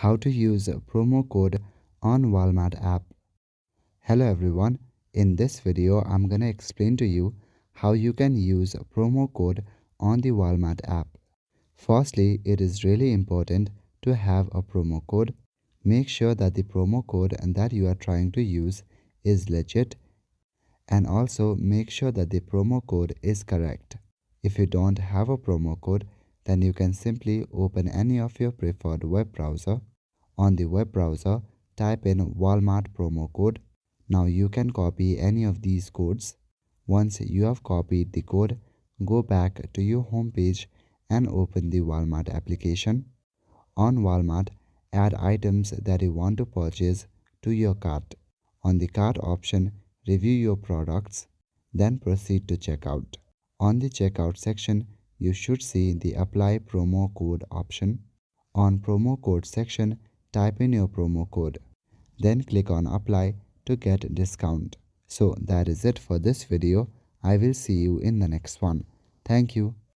How to use a promo code on Walmart app. Hello everyone, in this video I'm gonna explain to you how you can use a promo code on the Walmart app. Firstly, it is really important to have a promo code. Make sure that the promo code that you are trying to use is legit, and also make sure that the promo code is correct. If you don't have a promo code, then you can simply open any of your preferred web browser. On the web browser, type in Walmart promo code. Now you can copy any of these codes. Once you have copied the code, go back to your home page and open the Walmart application. On Walmart, add items that you want to purchase to your cart. On the cart option, review your products, then proceed to checkout. On the checkout section, you should see the apply promo code option. On promo code section, type in your promo code. Then click on apply to get discount. So that is it for this video. I will see you in the next one. Thank you.